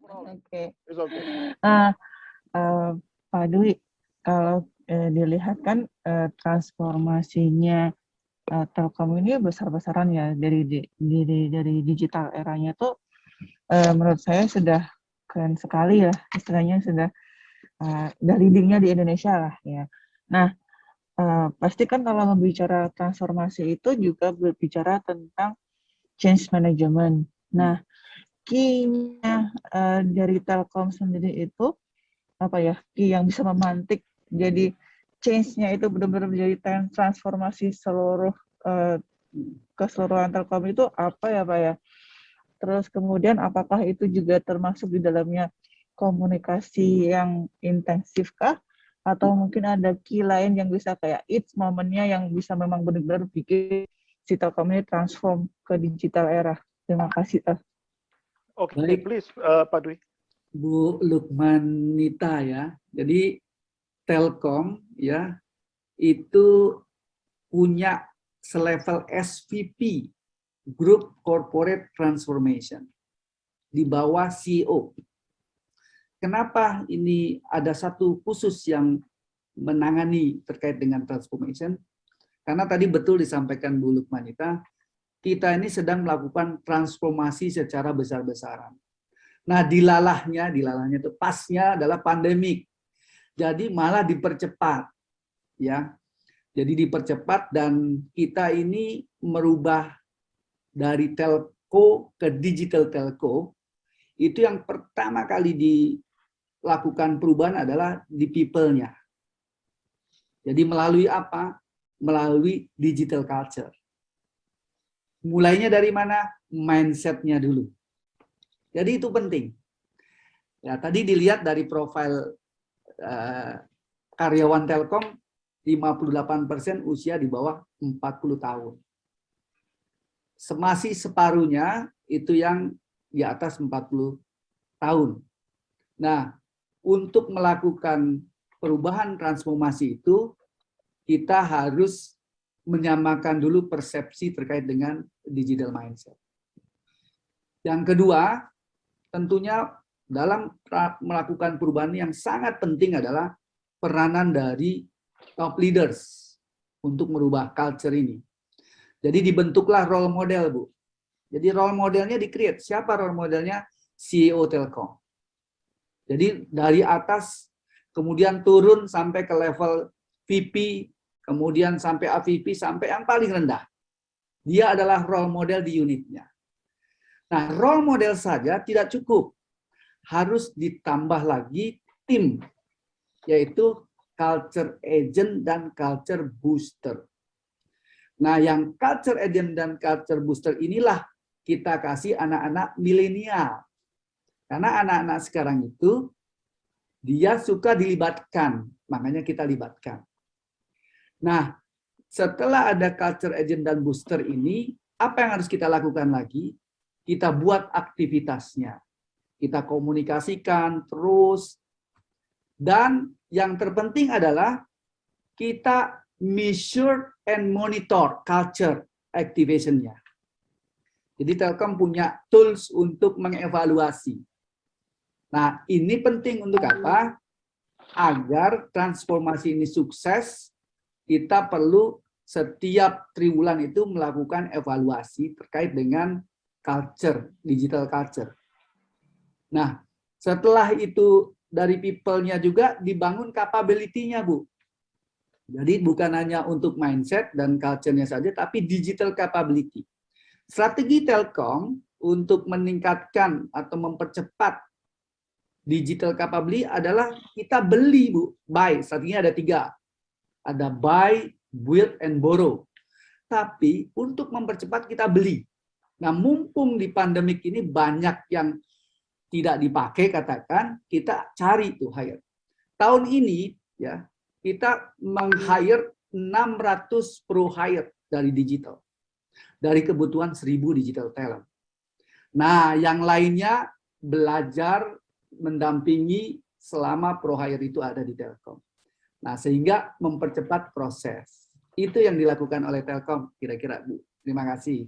Oke. It's okay. Nah, Pak Dwi, kalau dilihat kan transformasinya Telkom ini besar-besaran ya dari digital eranya tuh menurut saya sudah keren sekali ya, istilahnya sudah leadingnya di Indonesia lah ya. Nah, pasti kan kalau berbicara transformasi itu juga berbicara tentang change management. Nah, key-nya dari Telkom sendiri itu apa ya? Key yang bisa memantik jadi change-nya itu benar-benar menjadi transformasi seluruh keseluruhan Telkom itu apa ya Pak ya? Terus kemudian apakah itu juga termasuk di dalamnya komunikasi yang intensif kah? Atau mungkin ada key lain yang bisa kayak it's momennya yang bisa memang benar-benar bikin si Telkom ini transform ke digital era. Terima kasih. Oke, Baik. please, Pak Dwi. Bu Lukmanita ya. Jadi Telkom ya itu punya selevel SVP Group Corporate Transformation di bawah CEO. Kenapa ini ada satu khusus yang menangani terkait dengan transformation? Karena tadi betul disampaikan Bu Lukmanita, kita ini sedang melakukan transformasi secara besar-besaran. Nah, dilalahnya itu pasnya adalah pandemik. Jadi malah dipercepat. Ya. Jadi dipercepat dan kita ini merubah dari telco ke digital telco. Itu yang pertama kali dilakukan perubahan adalah di people-nya. Jadi melalui apa? Melalui digital culture. Mulainya dari mana? Mindset-nya dulu. Jadi itu penting. Ya, tadi dilihat dari profil karyawan Telkom 58% usia di bawah 40 tahun. Masih separuhnya itu yang di atas 40 tahun. Nah, untuk melakukan perubahan transformasi itu kita harus menyamakan dulu persepsi terkait dengan digital mindset. Yang kedua, tentunya dalam melakukan perubahan yang sangat penting adalah peranan dari top leaders untuk merubah culture ini. Jadi dibentuklah role model, Bu. Jadi role modelnya di-create. Siapa role modelnya? CEO Telkom. Jadi dari atas, kemudian turun sampai ke level VP, kemudian sampai AVP, sampai yang paling rendah. Dia adalah role model di unitnya. Nah, role model saja tidak cukup. Harus ditambah lagi tim, yaitu culture agent dan culture booster. Nah, yang culture agent dan culture booster inilah kita kasih anak-anak milenial. Karena anak-anak sekarang itu, dia suka dilibatkan, makanya kita libatkan. Nah, setelah ada culture agent dan booster ini, apa yang harus kita lakukan lagi? Kita buat aktivitasnya. Kita komunikasikan terus. Dan yang terpenting adalah kita measure and monitor culture activation-nya. Jadi Telkom punya tools untuk mengevaluasi. Nah, ini penting untuk apa? Agar transformasi ini sukses, kita perlu setiap triwulan itu melakukan evaluasi terkait dengan culture, digital culture. Nah, setelah itu dari people-nya juga dibangun capability-nya, Bu. Jadi bukan hanya untuk mindset dan culture-nya saja, tapi digital capability. Strategi Telkom untuk meningkatkan atau mempercepat digital capability adalah kita beli, Bu. Buy, strateginya ada 3. Ada buy, build, and borrow. Tapi untuk mempercepat kita beli. Nah, mumpung di pandemik ini banyak yang tidak dipakai, katakan, kita cari tuh hire. Tahun ini ya kita meng-hire 600 pro hire dari digital. Dari kebutuhan 1000 digital talent. Nah, yang lainnya belajar mendampingi selama pro hire itu ada di Telkom. Nah, sehingga mempercepat proses. Itu yang dilakukan oleh Telkom kira-kira, Bu. Terima kasih.